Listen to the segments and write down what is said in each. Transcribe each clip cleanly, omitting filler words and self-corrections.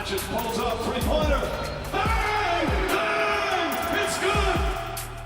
Just pulls up, three-pointer. Bang! Bang! It's good!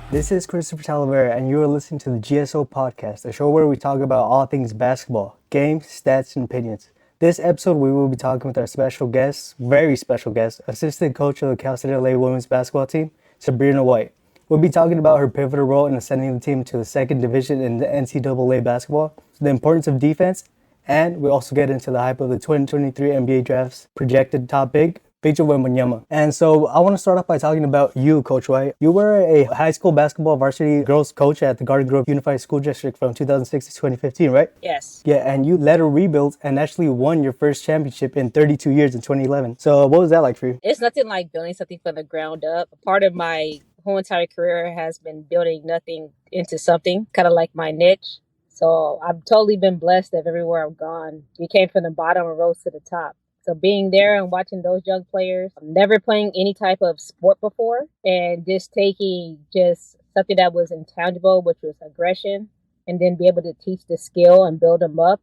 This is Christopher Talavera, and you are listening to the GSO Podcast, a show where we talk about all things basketball, games, stats, and opinions. This episode, we will be talking with our special guest, very special guest, assistant coach of the Cal State LA women's basketball team, Sabrina White. We'll be talking about her pivotal role in ascending the team to the second division in the NCAA basketball, the importance of defense, and we'll also get into the hype of the 2023 NBA draft's projected top big, Victor Wembanyama. And so I want to start off by talking about you, Coach White. You were a high school basketball varsity girls coach at the Garden Grove Unified School District from 2006 to 2015, right? Yes. Yeah, and you led a rebuild and actually won your first championship in 32 years in 2011. So what was that like for you? It's nothing like building something from the ground up. Part of my whole entire career has been building nothing into something, kind of like my niche. So I've totally been blessed that everywhere I've gone, we came from the bottom and rose to the top. So being there and watching those young players, never playing any type of sport before, and just taking just something that was intangible, which was aggression, and then be able to teach the skill and build them up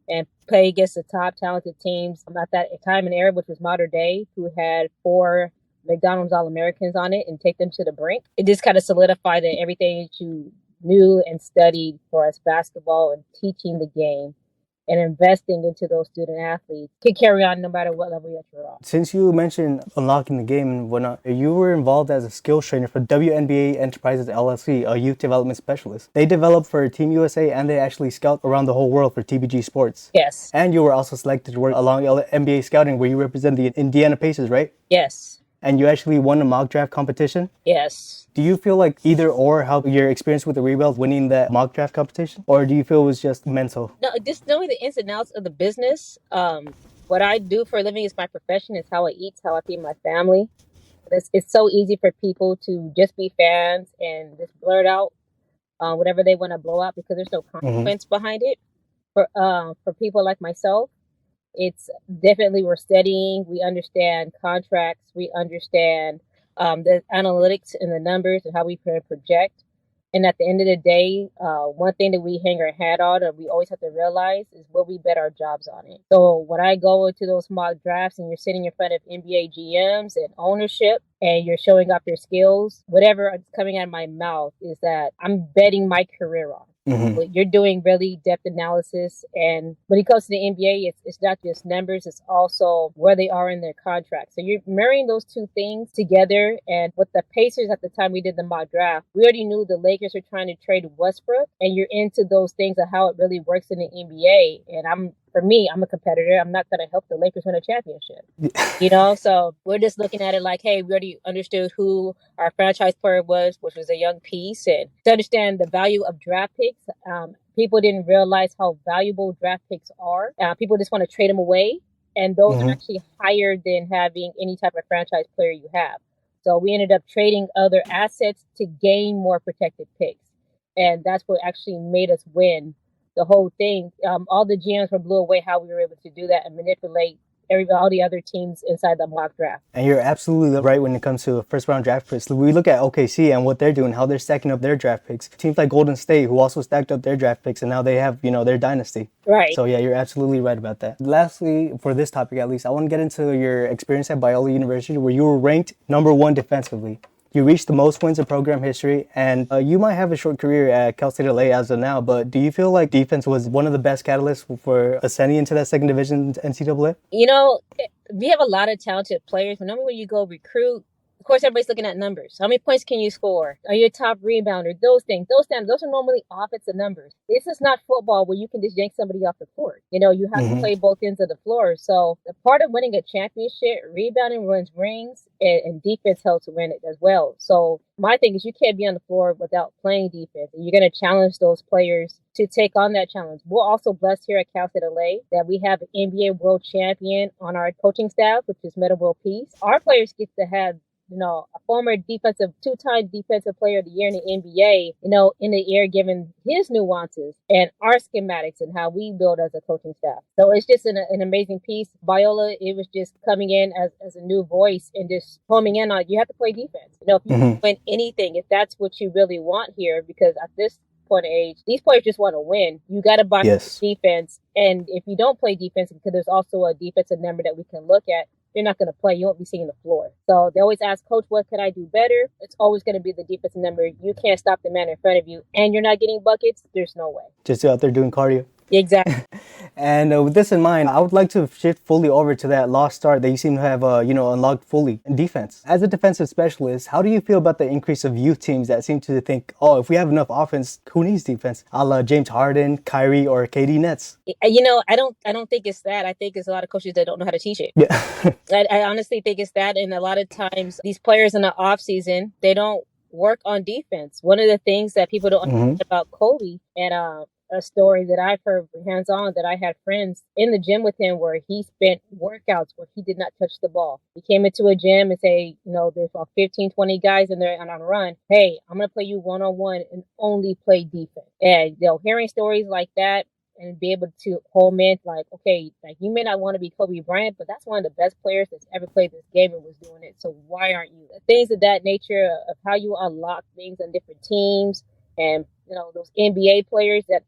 and play against the top talented teams at that time and era, which was modern day, who had 4 McDonald's All-Americans on it, and take them to the brink. It just kind of solidified that everything that you knew and studied for us basketball and teaching the game and investing into those student athletes can carry on no matter what level that you're on. Since you mentioned unlocking the game and whatnot, you were involved as a skills trainer for WNBA Enterprises LLC, a youth development specialist. They develop for Team USA and they actually scout around the whole world for TBG Sports. Yes. And you were also selected to work along NBA scouting where you represent the Indiana Pacers, right? Yes. And you actually won a mock draft competition? Yes. Do you feel like either or helped your experience with the rebuild winning that mock draft competition? Or do you feel it was just mental? No, just knowing the ins and outs of the business. What I do for a living is my profession. It's how I eat, it's how I feed my family. It's so easy for people to just be fans and just blurt out whatever they want to blow out because there's no consequence behind it. For people like myself, it's definitely we're studying, we understand contracts, we understand the analytics and the numbers and how we project. And at the end of the day, one thing that we hang our hat on and we always have to realize is what we bet our jobs on it. So when I go into those mock drafts and you're sitting in front of NBA GMs and ownership and you're showing off your skills, whatever is coming out of my mouth is that I'm betting my career on. Mm-hmm. You're doing really depth analysis. And when it comes to the NBA, it's not just numbers, it's also where they are in their contract. So you're marrying those two things together. And with the Pacers at the time we did the mock draft, we already knew the Lakers were trying to trade Westbrook. And you're into those things of how it really works in the NBA. And I'm a competitor. I'm not going to help the Lakers win a championship. So we're just looking at it like, hey, we already understood who our franchise player was, which was a young piece. And to understand the value of draft picks, people didn't realize how valuable draft picks are. People just want to trade them away. And those are actually higher than having any type of franchise player you have. So we ended up trading other assets to gain more protected picks. And that's what actually made us win the whole thing. All the GMs were blew away how we were able to do that and manipulate all the other teams inside the mock draft. And you're absolutely right when it comes to first round draft picks. We look at OKC and what they're doing, how they're stacking up their draft picks. Teams like Golden State who also stacked up their draft picks and now they have, their dynasty. Right. So yeah, you're absolutely right about that. Lastly, for this topic at least, I want to get into your experience at Biola University where you were ranked number 1 defensively. You reached the most wins in program history, and you might have a short career at Cal State LA as of now, but do you feel like defense was one of the best catalysts for ascending into that second division NCAA? We have a lot of talented players, but normally when you go recruit, of course, everybody's looking at numbers. How many points can you score? Are you a top rebounder? Those things, those are normally offensive numbers. This is not football where you can just yank somebody off the court. You have to play both ends of the floor. So the part of winning a championship, rebounding runs rings, and defense helps win it as well. So my thing is you can't be on the floor without playing defense. And you're going to challenge those players to take on that challenge. We're also blessed here at Cal State LA that we have an NBA world champion on our coaching staff, which is Meta World Peace. Our players get to have a former two-time defensive player of the year in the NBA, in the air, given his nuances and our schematics and how we build as a coaching staff. So it's just an amazing piece. Biola, it was just coming in as a new voice and just homing in on, you have to play defense. If you win anything, if that's what you really want here, because at this point of age, these players just want to win. You got to buy defense. And if you don't play defense, because there's also a defensive number that we can look at, you're not going to play. You won't be seeing the floor. So they always ask, Coach, what could I do better? It's always going to be the defensive number. You can't stop the man in front of you, and you're not getting buckets. There's no way. Just out there doing cardio. Exactly. And with this in mind, I would like to shift fully over to that lost start that you seem to have, unlocked fully in defense. As a defensive specialist, how do you feel about the increase of youth teams that seem to think, oh, if we have enough offense, who needs defense? A la James Harden, Kyrie, or KD Nets. I don't think it's that. I think it's a lot of coaches that don't know how to teach it. Yeah. I honestly think it's that. And a lot of times these players in the off season, they don't work on defense. One of the things that people don't understand about Kobe, and a story that I've heard hands-on, that I had friends in the gym with him where he spent workouts where he did not touch the ball. He came into a gym and say, there's about 15, 20 guys in there and on a run. Hey, I'm going to play you one-on-one and only play defense. And, hearing stories like that and be able to hold men like, okay, like you may not want to be Kobe Bryant, but that's one of the best players that's ever played this game and was doing it. So why aren't you? Things of that nature of how you unlock things on different teams, and, those NBA players that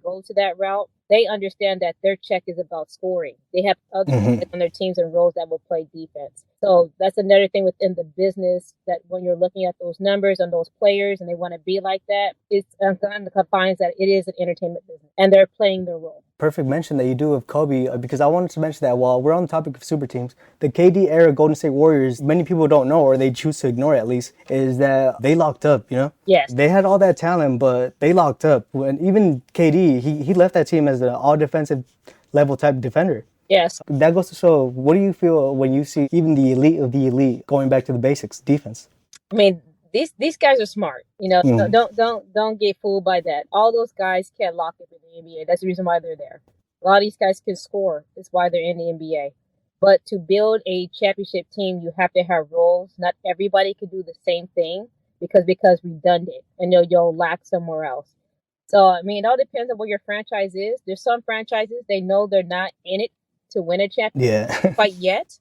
go to that route, they understand that their check is about scoring. They have other guys on their teams and roles that will play defense. So that's another thing within the business, that when you're looking at those numbers and those players and they want to be like that, it's on the confines that it is an entertainment business and they're playing their role. Perfect mention that you do of Kobe, because I wanted to mention that while we're on the topic of super teams, the KD era Golden State Warriors, many people don't know, or they choose to ignore at least, is that they locked up, Yes. They had all that talent, but they locked up. When even KD, he left that team as an all defensive level type defender. Yes. That goes to show, what do you feel when you see even the elite of the elite going back to the basics, defense? I mean, these guys are smart. Don't get fooled by that. All those guys can't lock up in the NBA. That's the reason why they're there. A lot of these guys can score. That's why they're in the NBA. But to build a championship team, you have to have roles. Not everybody can do the same thing because redundant, and you'll lack somewhere else. So, I mean, it all depends on what your franchise is. There's some franchises, they know they're not in it to win a championship quite yet.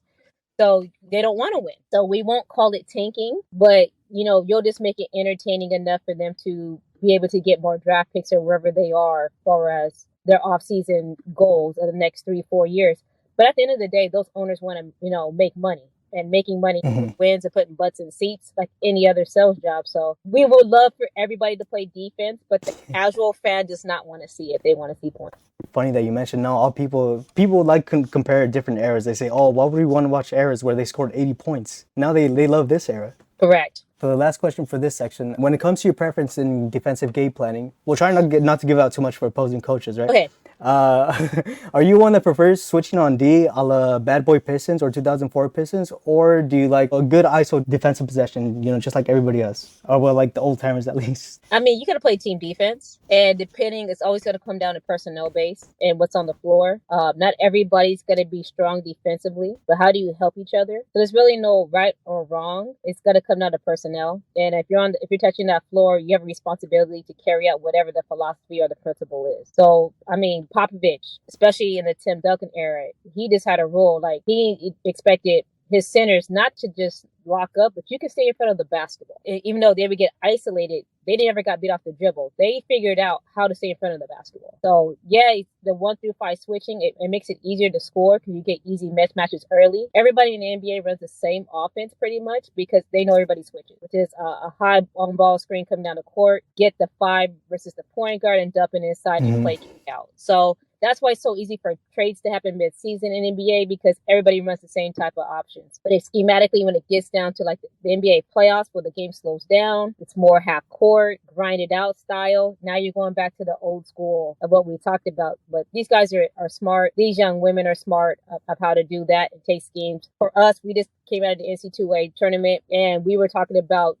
So they don't want to win. So we won't call it tanking, but, you'll just make it entertaining enough for them to be able to get more draft picks or wherever they are as far as their off-season goals in the next 3-4 years. But at the end of the day, those owners want to, make money. And making money wins and putting butts in seats like any other sales job. So we would love for everybody to play defense, but the casual fan does not want to see it. They want to see points. Funny that you mentioned now all people like compare different eras. They say, oh, why would we want to watch eras where they scored 80 points? Now they love this era. Correct. So the last question for this section, when it comes to your preference in defensive game planning, we'll try not to give out too much for opposing coaches, right? Okay. Are you one that prefers switching on D a la Bad Boy Pistons or 2004 Pistons, or do you like a good ISO defensive possession, just like everybody else, or well, like the old timers at least? I mean, you got to play team defense, and it's always going to come down to personnel base and what's on the floor. Not everybody's going to be strong defensively, but how do you help each other? So there's really no right or wrong. It's going to come down to personnel, and if you're touching that floor, you have a responsibility to carry out whatever the philosophy or the principle is. So, I mean, Popovich, especially in the Tim Duncan era, he just had a rule. Like, he expected his centers not to just lock up, but you can stay in front of the basketball. Even though they would get isolated, they never got beat off the dribble. They figured out how to stay in front of the basketball. So, yeah, the 1-5 switching, it makes it easier to score because you get easy mismatches early. Everybody in the NBA runs the same offense pretty much because they know everybody's switching, which is a high on-ball screen coming down the court, get the 5 versus the point guard, and dump it inside and play kick out. So that's why it's so easy for trades to happen mid-season in NBA, because everybody runs the same type of options. But if schematically, when it gets down to like the NBA playoffs where the game slows down, it's more half court, grinded out style. Now you're going back to the old school of what we talked about. But these guys are smart. These young women are smart of how to do that and take schemes. For us, we just came out of the NC2A tournament and we were talking about,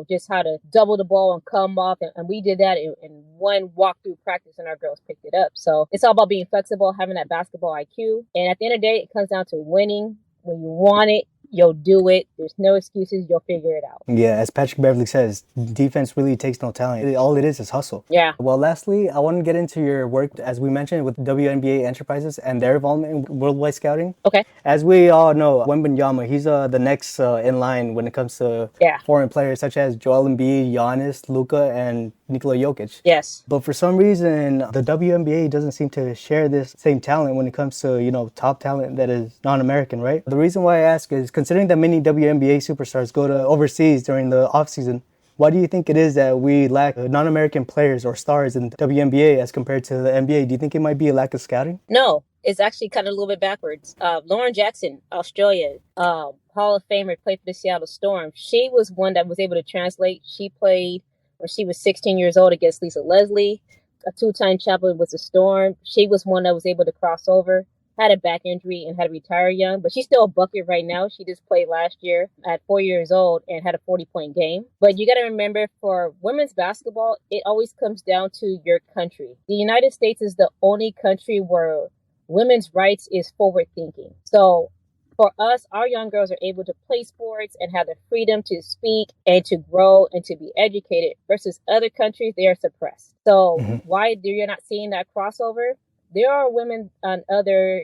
just how to double the ball and come off. And we did that in one walkthrough practice and our girls picked it up. So it's all about being flexible, having that basketball IQ. And at the end of the day, it comes down to winning when you want it You'll do it. There's no excuses. You'll figure it out. Yeah, as Patrick Beverly says, defense really takes no talent. All it is hustle. Yeah. Well, lastly, I want to get into your work, as we mentioned, with WNBA Enterprises and their involvement in worldwide scouting. Okay. As we all know, Wembanyama, he's the next in line when it comes to foreign players such as Joel Embiid, Giannis, Luka, and Nikola Jokic. Yes. But for some reason, the WNBA doesn't seem to share this same talent when it comes to, top talent that is non-American, right? The reason why I ask is, considering that many WNBA superstars go to overseas during the offseason, why do you think it is that we lack non-American players or stars in the WNBA as compared to the NBA? Do you think it might be a lack of scouting? No, it's actually kind of a little bit backwards. Lauren Jackson, Australia, Hall of Famer, played for the Seattle Storm. She was one that was able to translate. She played when she was 16 years old against Lisa Leslie, a two-time champion with the Storm. She was one that was able to cross over, had a back injury, and had to retire young. But she's still a bucket right now. She just played last year at 4 years old and had a 40-point game. But you got to remember, for women's basketball, it always comes down to your country. The United States is the only country where women's rights is forward thinking. So for us, our young girls are able to play sports and have the freedom to speak and to grow and to be educated, versus other countries, they are suppressed. So why you're not seeing that crossover? There are women on other,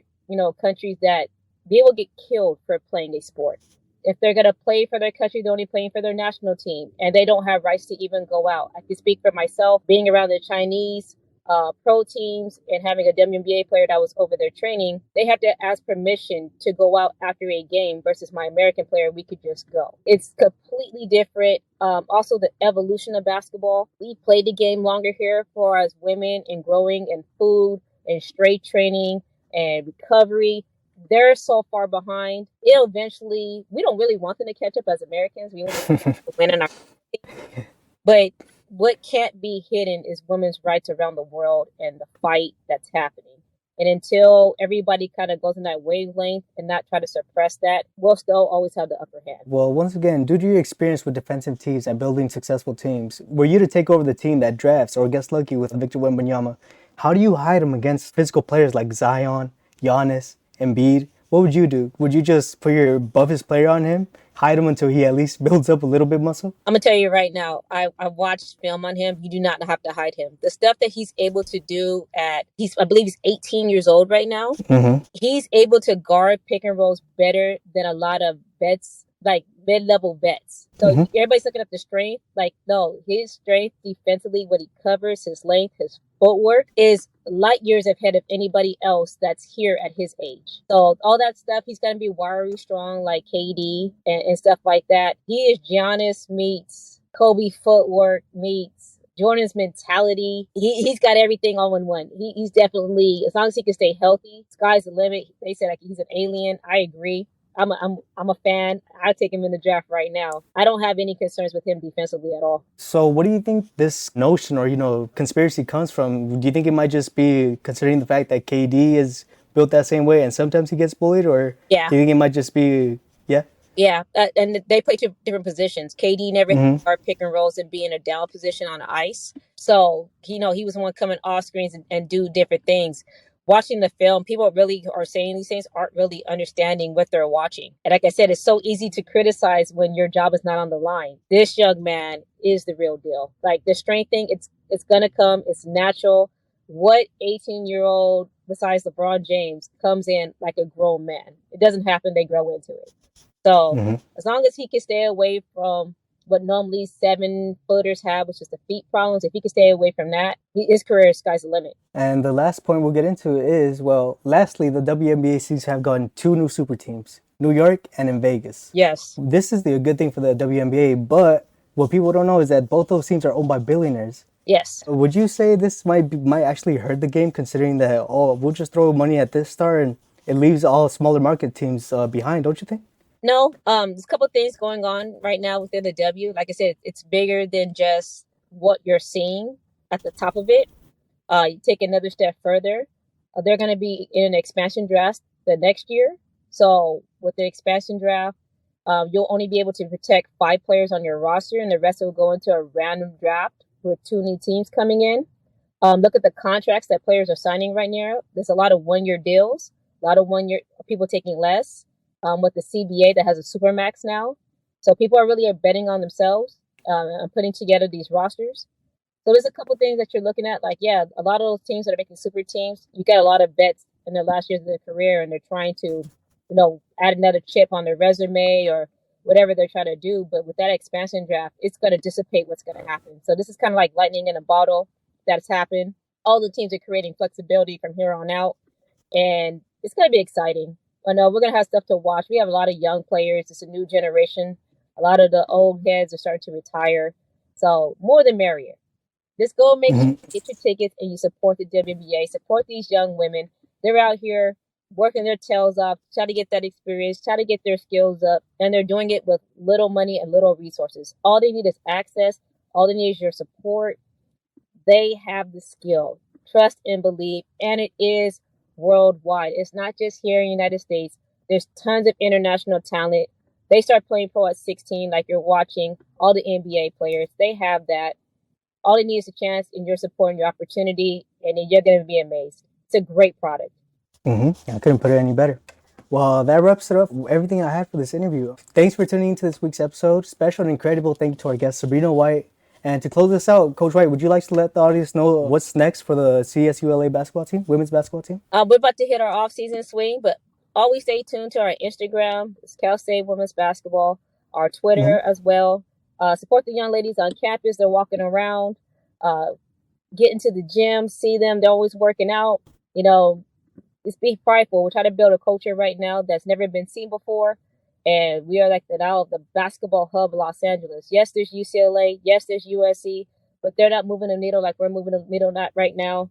countries that they will get killed for playing a sport. If they're going to play for their country, they're only playing for their national team, and they don't have rights to even go out. I can speak for myself, being around the Chinese pro teams and having a WNBA player that was over there training. They have to ask permission to go out after a game, versus my American player, we could just go. It's completely different. Also, the evolution of basketball. We played the game longer here for us women, and growing and food and straight training and recovery. They're so far behind. It'll eventually, we don't really want them to catch up as Americans. We want them to win in our but what can't be hidden is women's rights around the world and the fight that's happening. And until everybody kind of goes in that wavelength and not try to suppress that, we'll still always have the upper hand. Well, once again, due to your experience with defensive teams and building successful teams, were you to take over the team that drafts or gets lucky with Victor Wembanyama, how do you hide him against physical players like Zion, Giannis, Embiid? What would you do? Would you just put your buffest player on him, hide him until he at least builds up a little bit muscle? I'm going to tell you right now, I watched film on him. You do not have to hide him. The stuff that he's able to do I believe he's 18 years old right now. He's able to guard pick and rolls better than a lot of vets, like mid-level vets. So everybody's looking at the strength. No, his strength defensively, what he covers, his length, his footwork is light years ahead of anybody else that's here at his age. So all that stuff, he's going to be wiry, strong like KD and stuff like that. He is Giannis meets Kobe footwork meets Jordan's mentality. He's got everything all in one. He's definitely, as long as he can stay healthy, sky's the limit. They said he's an alien. I agree. I'm a fan. I'd take him in the draft right now. I don't have any concerns with him defensively at all. So what do you think this notion or, conspiracy comes from? Do you think it might just be considering the fact that KD is built that same way and sometimes he gets bullied? Or do you think it might just be, Yeah, and they play two different positions. KD never had hard pick and rolls and be in a down position on the ice. So, he was the one coming off screens and do different things. Watching the film, people really are saying these things, aren't really understanding what they're watching. And like I said, it's so easy to criticize when your job is not on the line. This young man is the real deal. Like the strength thing, it's going to come. It's natural. What 18-year-old besides LeBron James comes in like a grown man? It doesn't happen. They grow into it. So as long as he can stay away from what normally 7-footers have, which is the feet problems, if he can stay away from that, his career, sky's the limit. And the last point we'll get into is, lastly, the WNBA seasons have gotten 2 new super teams, New York and in Vegas. Yes. This is the good thing for the WNBA, but what people don't know is that both those teams are owned by billionaires. Yes. Would you say this might actually hurt the game, considering that, we'll just throw money at this star and it leaves all smaller market teams behind, don't you think? No, there's a couple of things going on right now within the W. Like I said, it's bigger than just what you're seeing at the top of it. You take another step further. They're going to be in an expansion draft the next year. So with the expansion draft, you'll only be able to protect 5 players on your roster, and the rest will go into a random draft with 2 new teams coming in. Look at the contracts that players are signing right now. There's a lot of 1-year deals, a lot of 1-year people taking less. with the CBA that has a supermax now. So people are really betting on themselves and putting together these rosters. So there's a couple things that you're looking at. Like, yeah, a lot of those teams that are making super teams, you got a lot of vets in their last years of their career, and they're trying to, add another chip on their resume or whatever they're trying to do. But with that expansion draft, it's going to dissipate what's going to happen. So this is kind of like lightning in a bottle that's happened. All the teams are creating flexibility from here on out, and it's going to be exciting. I know we're going to have stuff to watch. We have a lot of young players. It's a new generation. A lot of the old heads are starting to retire. So more the merrier. Just go make sure you get your tickets and you support the WNBA. Support these young women. They're out here working their tails off, try to get that experience, try to get their skills up, and they're doing it with little money and little resources. All they need is access. All they need is your support. They have the skill. Trust and believe, and it is worldwide. It's not just here in the United States. There's tons of international talent. They start playing pro at 16, like you're watching all the NBA players. They have that. All they need is a chance and your support and your opportunity, and then you're going to be amazed. It's a great product. I couldn't put it any better. Well, that wraps it up. Everything I had for this interview. Thanks for tuning into this week's episode. Special and incredible thank you to our guest, Sabrina White. And to close this out, Coach White, would you like to let the audience know what's next for the CSULA basketball team, women's basketball team? We're about to hit our off-season swing, but always stay tuned to our Instagram. It's Cal State Women's Basketball. Our Twitter as well. Support the young ladies on campus. They're walking around. Get into the gym. See them. They're always working out. Just be prideful. We're trying to build a culture right now that's never been seen before. And we are like the basketball hub of Los Angeles. Yes, there's UCLA. Yes, there's USC. But they're not moving the needle like we're moving the needle not right now.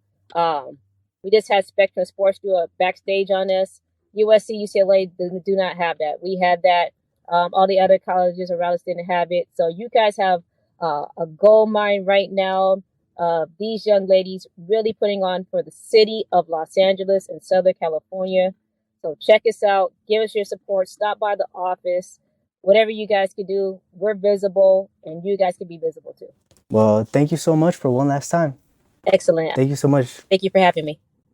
We just had Spectrum Sports do a backstage on us. USC, UCLA do not have that. We had that. All the other colleges around us didn't have it. So you guys have a gold mine right now. These young ladies really putting on for the city of Los Angeles and Southern California. So check us out. Give us your support. Stop by the office. Whatever you guys can do, we're visible, and you guys can be visible too. Well, thank you so much for one last time. Excellent. Thank you so much. Thank you for having me.